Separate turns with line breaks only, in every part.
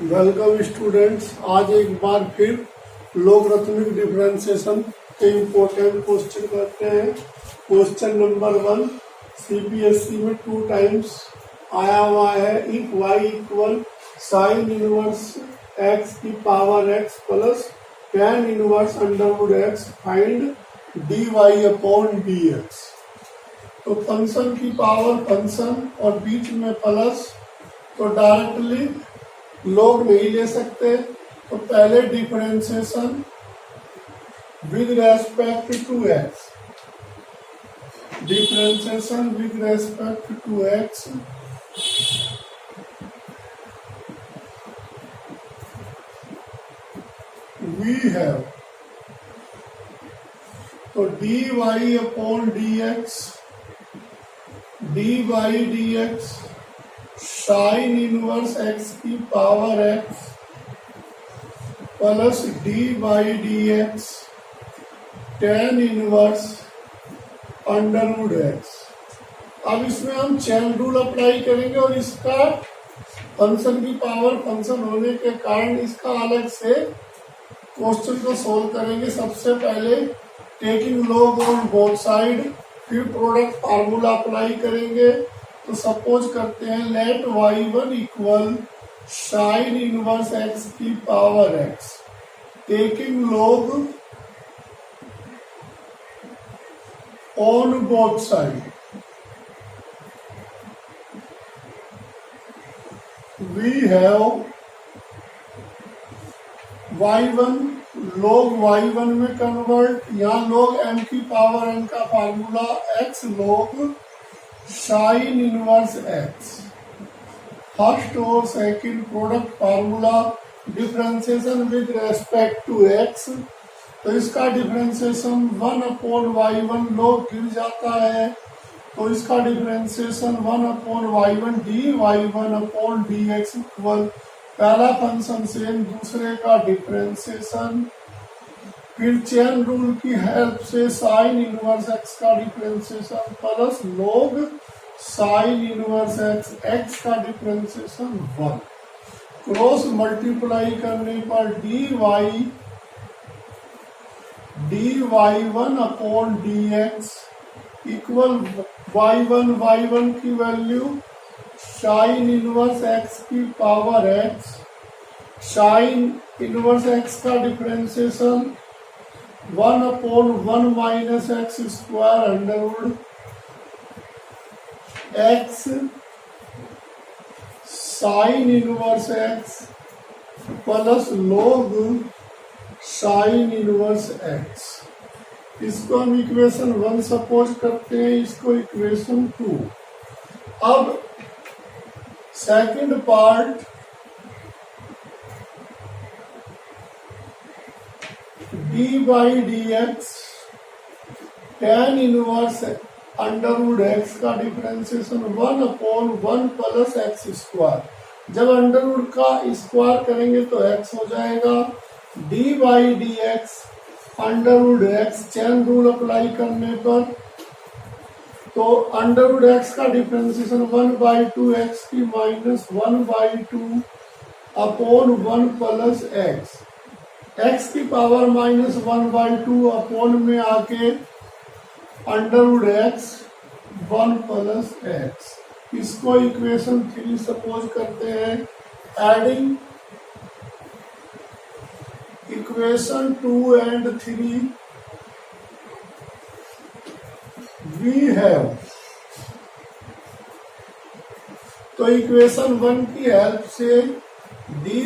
Welcome students. आज एक बार फिर लोगरिथमिक डिफरेंशिएशन के इम्पोर्टेंट क्वेश्चन करते हैं। क्वेश्चन नंबर 1 सीबीएसई में 2 टाइम्स आया हुआ है। If y equal sine inverse x की power x plus tan inverse under root x find dy upon dx। तो फंक्शन की पावर फंक्शन और बीच में प्लस, तो डायरेक्टली लोग नहीं ले सकते। तो पहले differentiation with respect to x, differentiation with respect to x we have, तो dy upon dx, dy dx sine inverse x की power x plus d by d x tan inverse under root x। अब इसमें हम chain rule apply करेंगे और इसका function की power function होने के कारण इसका अलग से क्वेश्चन को सोल्व करेंगे। सबसे पहले taking log on both side, फिर प्रोडक्ट फार्मूला अप्लाई करेंगे। तो सपोज करते हैं let y1 equal sine inverse x की power x, taking log on both side. We have y1 log y1 में कन्वर्ट, यहाँ log m की पावर n का formula x log sine inverse x। First और second product formula differentiation with respect to x। तो इसका differentiation 1 upon y1 log गिर जाता है, तो इसका differentiation 1 upon y1 dy1 upon dx equal पहला फंक्शन सेम, दूसरे का डिफरेंशिएशन, फिर चेन रूल की हेल्प से साइन इनवर्स x का differentiation plus log sine inverse x का डिफरेंशिएशन 1। क्रॉस मल्टीप्लाई करने पर dy1 upon dx equal y1 की वैल्यू साइन इनवर्स x की power x, sine inverse x का differentiation 1 upon 1 minus x square under root x sine inverse x plus log sine inverse x। इसको हम equation 1 suppose करते हैं, इसको equation 2। अब second part d by d x tan inverse under root x का differentiation 1 upon 1 plus x square. जब under root का square करेंगे तो x हो जाएगा। D by d x under root x, chain rule apply करने पर तो अंडरवुड एक्स का डिफरेंशिएशन 1 बाई 2 एक्स की minus 1 by 2 upon 1 plus x, x की पावर माइनस 1 बाई 2 अपॉन में आके अंडरवुड x 1 प्लस एक्स। इसको इक्वेशन 3 सपोज करते हैं। Adding equation 2 and 3 we have, तो इक्वेशन 1 की हेल्प से dy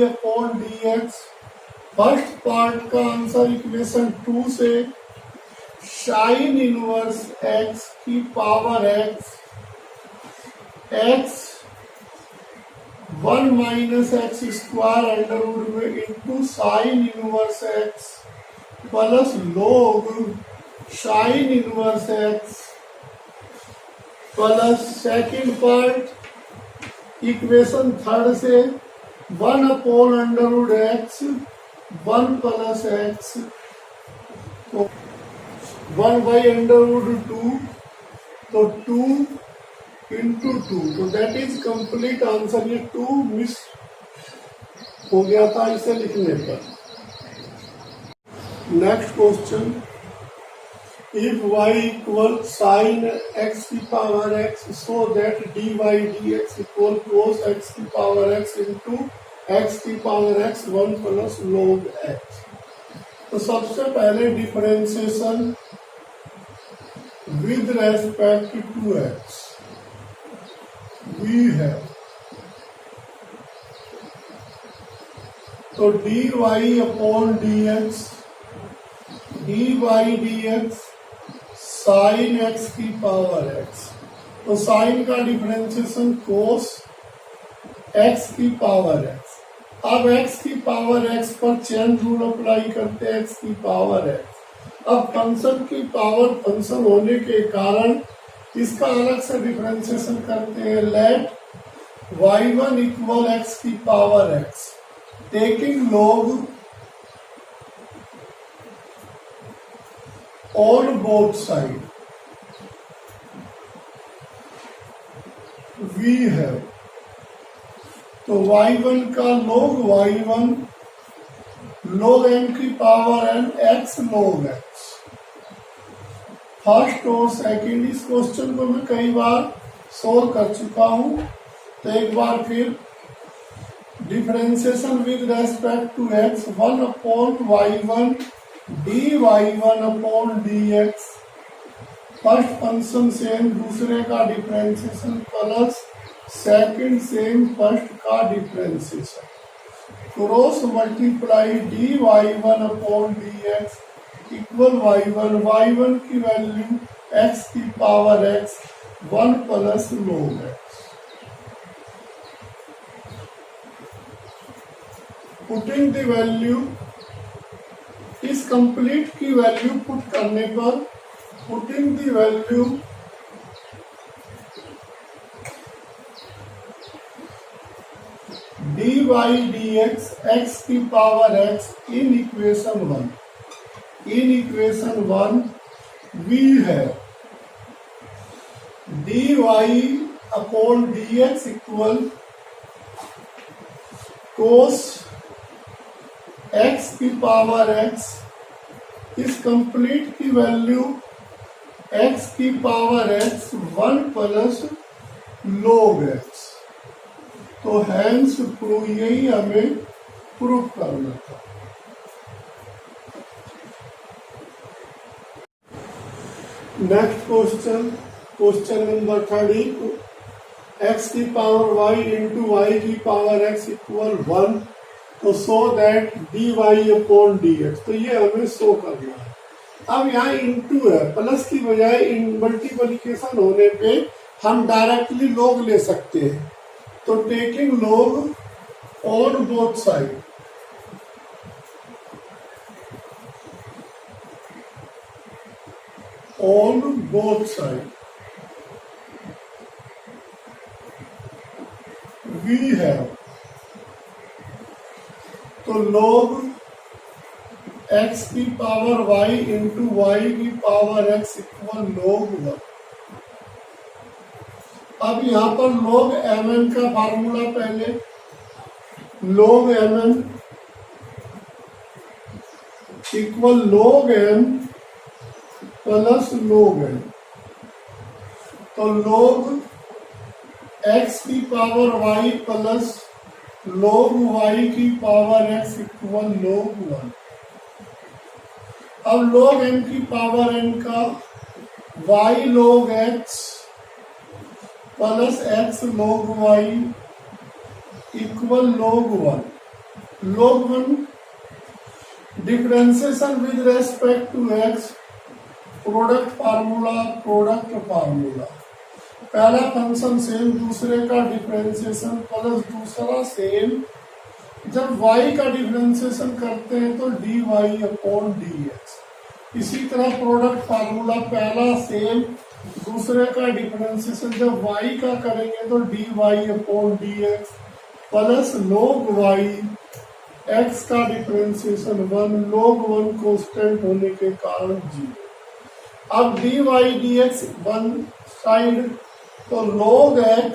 upon dx, first part का आंसर इक्वेशन 2 से साइन इनवर्स x की power x 1 minus x square under root में into sine inverse x plus log sine inverse x plus second part equation 3 से 1 upon under root x 1 plus x, तो 1 by Underwood 2, तो 2 into 2, तो that is complete answer. ये 2 miss हो गया था इसे लिखने पर। Next question, if y equal sine x की power x so that dy dx equal cos x की पावर x इंटू x की power x 1 plus log x। तो सबसे पहले differentiation with respect to x we have, तो dy upon dx dy dx sine x की power x, तो sine का differentiation cos x की पावर x। अब x की पावर x पर चेन रूल अप्लाई करते हैं, x की पावर x। अब फंक्शन की पावर फंक्शन होने के कारण इसका अलग से डिफरेंशिएशन करते हैं। लेट y1 इक्वल x की power x taking log on both side we have, तो y1 का log y1 log n की power n x log x। First और सेकंड, इस क्वेश्चन को मैं कई बार सोल्व कर चुका हूं, तो एक बार फिर differentiation with respect to x 1 upon y1 dy1 upon dx, first function same दूसरे का differentiation plus second same first का differentiation, cross multiply dy1 upon dx equal y1 की वैल्यू x की power x 1 plus log x। Putting the value, इस complete की value put करने पर putting the value dy dx x की power x in equation 1 we have dy upon dx equal cos x की power x, इस complete की value x की power x 1 plus log x। तो hence prove, यही हमें प्रूव करना था। Next question, question number 30, x की पावर y इंटू y की पावर x इक्वल 1, तो सो दैट dy अपॉन dx, तो ये हमें शो करना है। अब यहाँ इंटू है, प्लस की बजाय इन मल्टीप्लिकेशन होने पे हम डायरेक्टली log ले सकते हैं, तो taking log on both side, on both side we have, तो log x की पावर y इंटू y की पावर x इक्वल log 1। अब यहाँ पर log mn का फार्मूला, पहले log mn equal log m plus log n, तो log x की power y plus log y की पावर x इक्वल log 1। अब log n की पावर n का y log x plus x log y equal log 1। log 1 differentiation with respect to x, product formula, पहला function same दूसरे का differentiation plus दूसरा same, जब y का differentiation करते हैं तो dy अपॉन dx। इसी तरह प्रोडक्ट फार्मूला, पहला सेम दूसरे का डिफरेंशिएशन जब y का करेंगे तो dy upon dx plus log y, x का डिफरेंशिएशन 1, log 1 कांस्टेंट होने के कारण 0। अब dy dx वन साइड, तो log x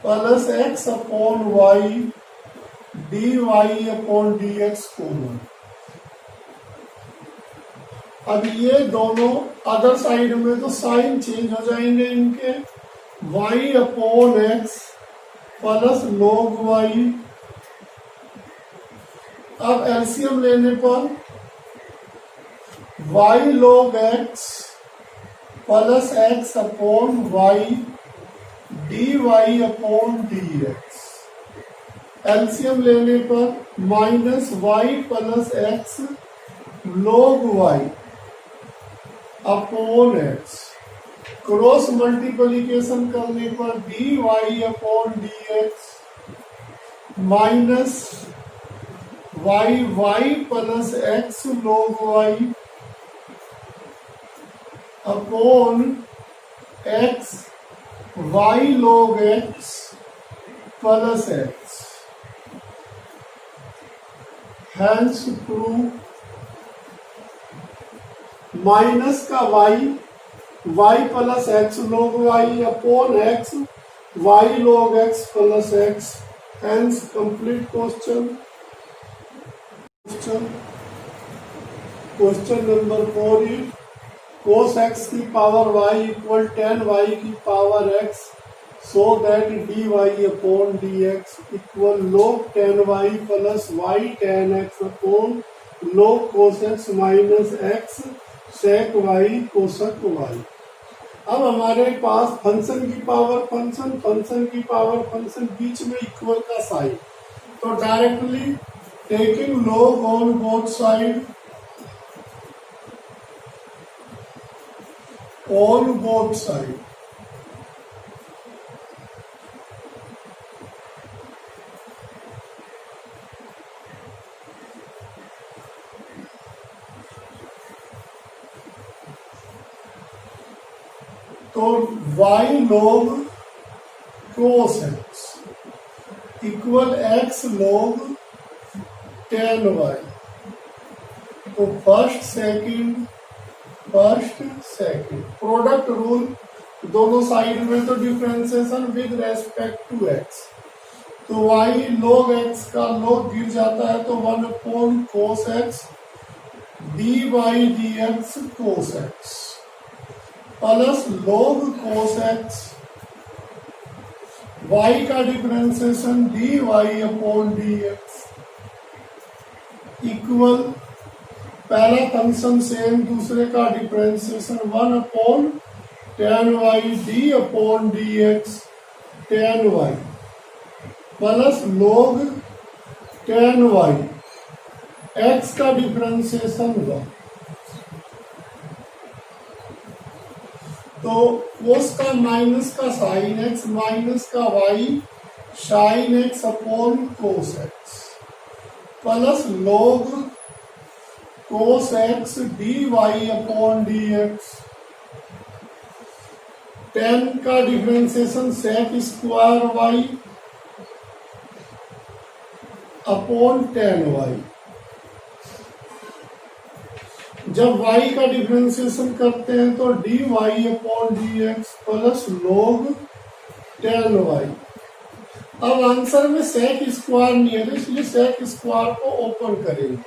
plus x upon y d y upon d x common. अब ये दोनों अदर साइड में तो साइन चेंज हो जाएंगे इनके, y upon x plus log y। अब एलसीएम लेने पर y log x plus x upon y d y upon d x. LCM लेने पर minus y plus x log y upon x. Cross multiplication करने पर d y upon d x minus y y plus x log y upon x y log x plus x. Hence prove minus का y plus x log y upon x y log x plus x. Hence complete question number 4 is cos x की power y equal tan y की power x so that dy upon dx equal log tan y plus y tan x upon log cos x minus x sec y cosec y। अब हमारे पास function की power function की power function, बीच में equal का sign, तो directly taking log on both side on both side. तो y log cos x equal x log tan y। तो फर्स्ट सेकंड प्रोडक्ट रूल, दोनों साइड में तो differentiation with respect to x। तो y log x का log गिर जाता है तो 1 upon cos x dy dx cos x plus log cos x y का differentiation dy upon dx equal पहला फंक्शन सेम, दूसरे का differentiation 1 upon tan y d upon dx tan y plus log tan y x का differentiation 1। तो cos का minus का sine x minus का y sine x upon cos x plus log cos x dy upon dx। tan का differentiation sec square y upon tan y। जब y का differentiation करते हैं तो dy upon dx plus log tan y। अब answer में sec square नहीं है, इसलिए sec स्क्वायर को ओपन करेंगे।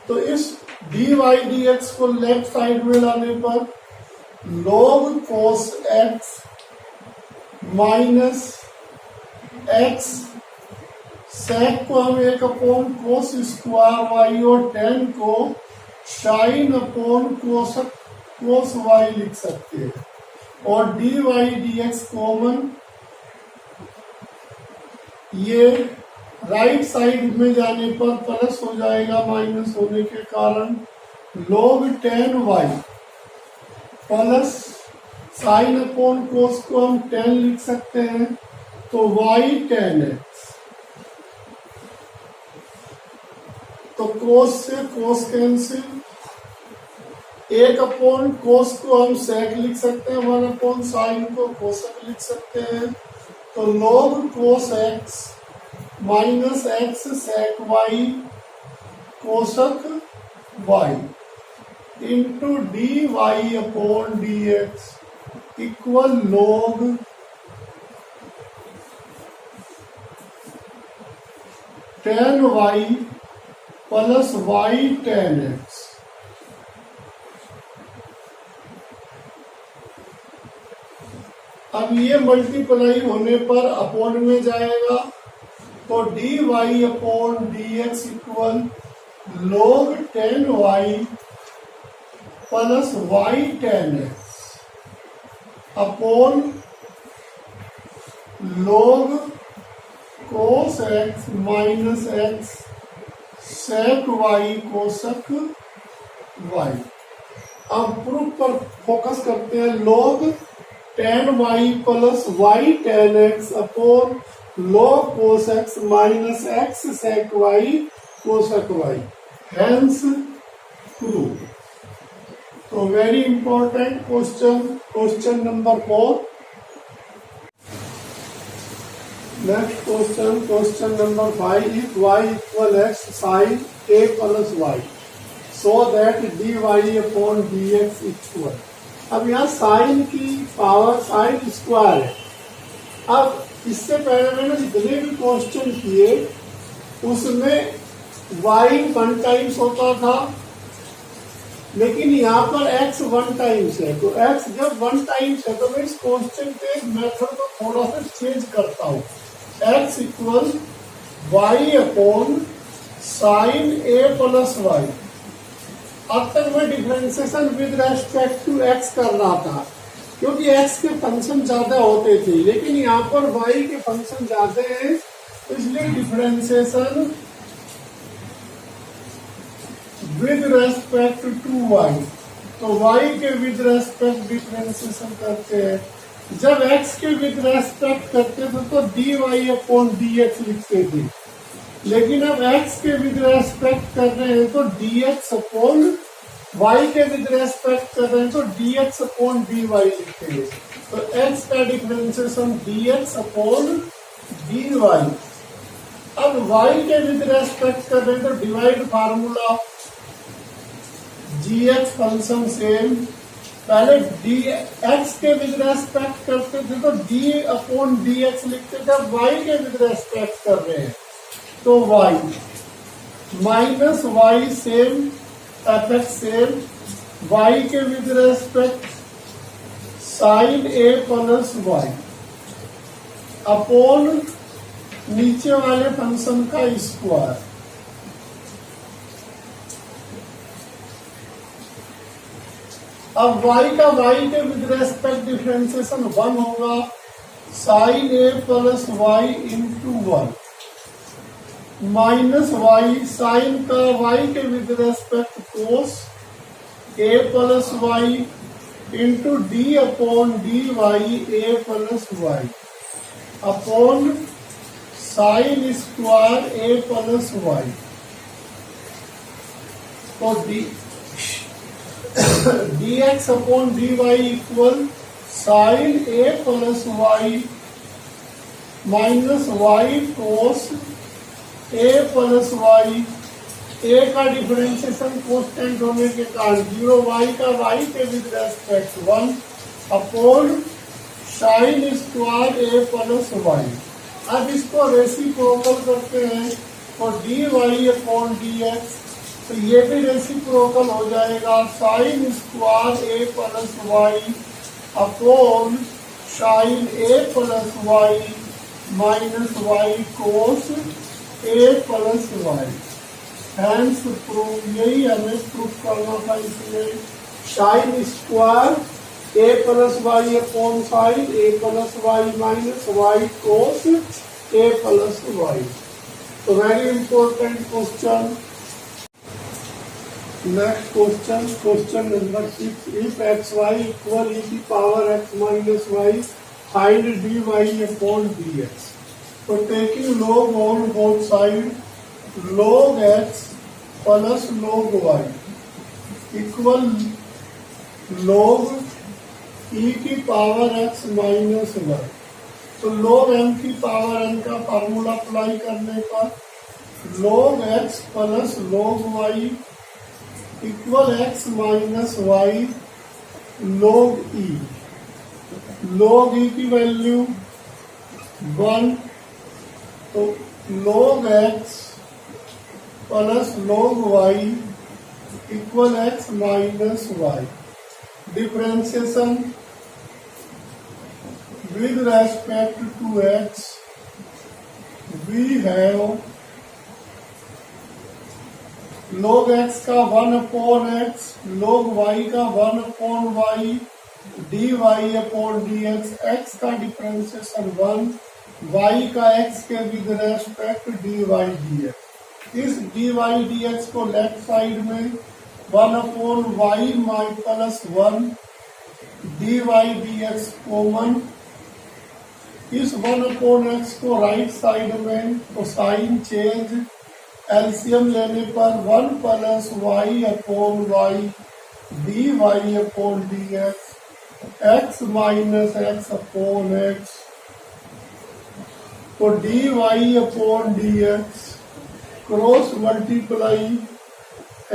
तो इस dy dx को लेफ्ट साइड में लाने पर log cos x minus x sec को हम 1 अपॉन cos स्क्वायर y और tan को sin अपॉन cos y लिख सकते हैं, और dy dx कॉमन, ये राइट साइड में जाने पर प्लस हो जाएगा माइनस होने के कारण। log tan y plus sin upon cos को हम tan लिख सकते हैं, तो y tan x। तो cos से cos कैंसिल, 1 अपॉन cos को हम sec लिख सकते हैं, 1 अपॉन sin को कोसक लिख सकते हैं। तो log cos x minus x sec y cosec y into d y upon d x equal log tan y plus y tan x। अब ये मल्टीप्लाई होने पर अपॉन में जाएगा, तो dy upon dx equal log tan y plus y tan x upon log cos x minus x sec y cosec y। अब proof पर focus करते हैं। log tan y plus y tan x upon log cos x minus x sec y cosec y, hence proof. तो very important question, question number 4। Next question, question number 5। If y equal x sin a plus y so that dy upon dx equal. अब यहाँ sign की power sine square है। अब इससे पहले मैंने जितने भी क्वेश्चन किए उसमें y 1 टाइम्स होता था, लेकिन यहाँ पर x 1 टाइम्स है। तो x जब 1 टाइम्स है तो मैं इस क्वेश्चन के मेथड को थोड़ा सा चेंज करता हूँ। x equal y upon sine a plus y। अब तक मैं differentiation with respect to x कर रहा था, क्योंकि x के फंक्शन ज्यादा होते थे, लेकिन यहाँ पर y के फंक्शन ज्यादा हैं, तो इसलिए differentiation with respect to y। तो y के विद रेस्पेक्ट डिफरेंशिएशन करते हैं। जब x के विद रेस्पेक्ट करते थे तो dy अपॉन dx लिखते थे, लेकिन अब x के विद रेस्पेक्ट कर रहे हैं तो dx अपॉन y के विद रेस्पेक्ट कर रहे हैं तो dx अपॉन dy लिखते हैं। तो x का डिफरेंशिएशन dx अपॉन dy। अब y के विद रेस्पेक्ट कर रहे हैं तो divide formula, gx function same. पहले dx के विद रेस्पेक्ट करते थे तो d अपॉन dx लिखते थे, अब y के विद रेस्पेक्ट कर रहे हैं तो y minus y same, fx same, y के with respect sine a plus y upon नीचे वाले फंक्शन का स्क्वायर। अब y का y के विद रेस्पेक्ट डिफरेंशिएशन 1 होगा, sine a plus y into 1 minus y sine का y के with respect cos a plus y into d upon dy a plus y upon sine square a plus y। तो dx upon dy equal sine a plus y minus y cos a plus y। a का differentiation constant होने के कारण 0, y का y के with respect 1 upon sine square a plus y। अब इसको reciprocal करते हैं तो dy अपॉन dx, तो ये भी रेसिप्रोकल हो जाएगा, sine square a plus y upon sine a plus y minus y cos a plus y, hence proof. यही हमें प्रूफ करना था। इसमें sine square a plus y upon sine a plus y minus y cos a plus y। तो very important question. Next question, question number 6। If x y equal e की power x minus y find dy upon dx। तो taking log on both side, log x plus log y equal log e की power x minus y। तो log m की power n का formula apply करने पर log x plus log y equal x minus y log e। log e की value 1, तो log x plus log y equal x minus y. Differentiation with respect to x, we have log x का 1 upon x, log y का 1 upon y, dy upon dx. x का differentiation 1, y का x के with respect dy dx. इस dy dx को left side में 1 upon y माइ plus 1 dy dx common. इस 1 upon x को राइट साइड में तो साइन चेंज, एलसीएम लेने पर 1 plus y upon y dy upon dx, x minus x upon x. तो dy upon dx cross multiply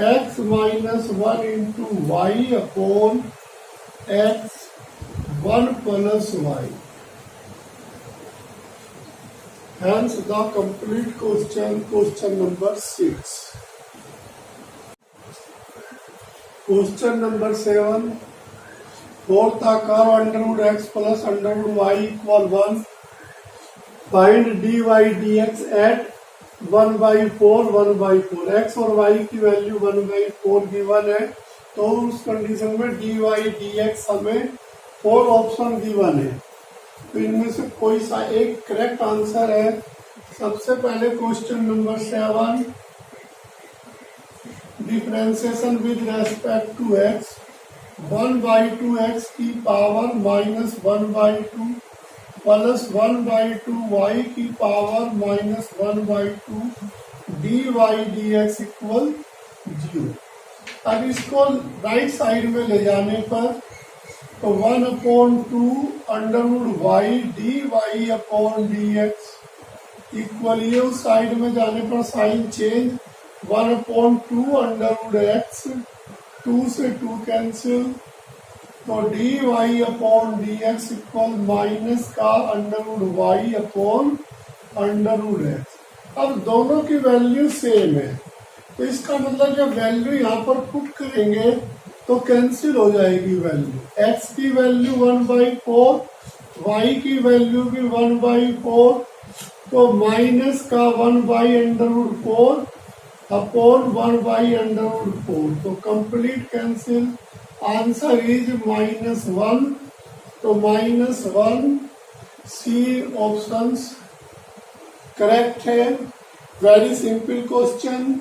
x minus 1 into y upon x 1 plus y. Hence the complete question number 6. Question number 7. Fourth the curve under root x plus under root y equal 1. Find dy dx at 1 by 4 1 by 4. x और y की value 1 by 4 given है, तो उस condition में dy dx हमें 4 option given है. तो इनमें से कोई सा एक करेक्ट आंसर है. सबसे पहले question number 7, differentiation with respect to x, 1 by 2x की power minus 1 by 2 plus 1 by 2 y की power minus 1 by 2 dy dx equal 0. अब इसको राइट साइड में ले जाने पर तो 1 upon 2 under root y d y upon d x equal, ये उस साइड में जाने पर sign change, 1 upon 2 under root x, 2 से 2 कैंसिल, तो d y upon d x equal minus का under root y upon under root x. अब दोनों की वैल्यू सेम है, तो इसका मतलब जब वैल्यू यहाँ पर पुट करेंगे तो कैंसिल हो जाएगी वैल्यू. x की वैल्यू 1/4, y की वैल्यू भी 1/4, तो माइनस का 1/√4 अपॉन 1/√4, तो कंप्लीट कैंसिल. आंसर इज -1, तो -1 सी ऑप्शन करेक्ट है. Very simple question.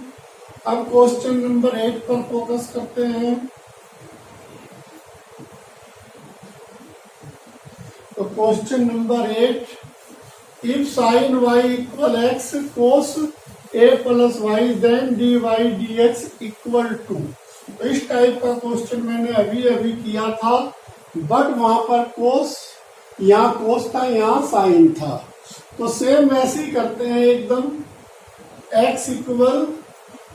अब क्वेश्चन नंबर 8 पर फोकस करते हैं. तो question number 8, if sine y equal x cos a plus y then dy dx equal 2. तो इस टाइप का क्वेश्चन मैंने अभी किया था, बट वहां पर कोस, यहाँ कोस था यहाँ साइन था, तो सेम वैसे ही करते हैं एकदम. x इक्वल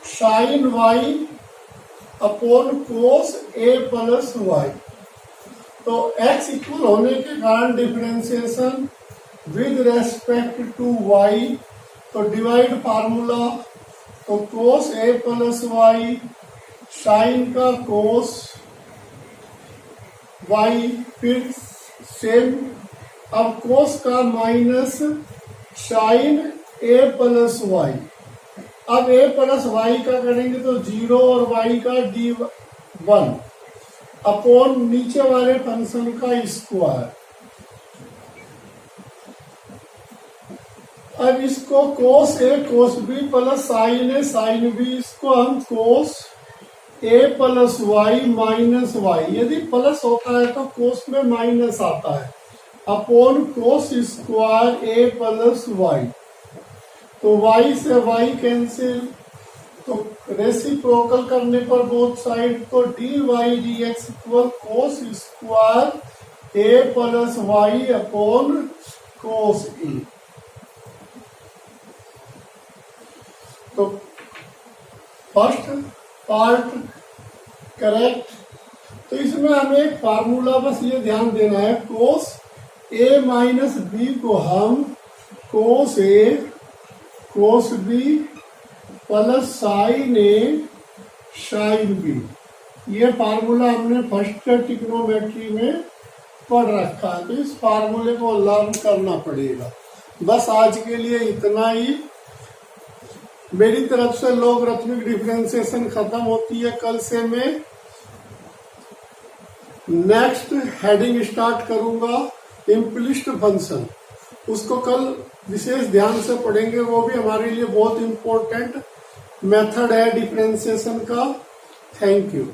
sine y upon cos a plus y. तो x इक्वल होने के कारण differentiation with respect to y, तो डिवाइड फार्मूला, तो cos a plus y sine का कोस y, फिर सेम. अब कोस का minus sine a plus y. अब a प्लस वाई का करेंगे तो 0 और y का d1 अपॉन नीचे वाले फंक्शन का स्क्वायर. अब इसको cos a cos b plus sine a sine b, इसको हम cos a plus y minus y, यदि प्लस होता है तो कोस में माइनस आता है, upon cos square a plus y. तो y से y कैंसिल, तो रेसिप्रोकल करने पर बोथ साइड, तो dy dx equal cos square a plus y upon cos a. तो फर्स्ट पार्ट करेक्ट. तो इसमें हमें एक फार्मूला बस ये ध्यान देना है, कोस a माइनस बी को हम cos a cos b plus sine a sine b. ये फार्मूला हमने फर्स्ट ट्रिग्नोमेट्री में पढ़ रखा है, तो इस फार्मूले को लर्न करना पड़ेगा। बस आज के लिए इतना ही। मेरी तरफ से लॉगरिथमिक डिफरेंशिएशन खत्म होती है। कल से मैं नेक्स्ट हेडिंग स्टार्ट करूंगा, इम्प्लिसिट फंक्शन। उसको कल विशेष ध्यान से पढ़ेंगे, वो भी हमारे लिए बहुत इंपॉर्टेंट मेथड है डिफरेंशिएशन का। Thank you.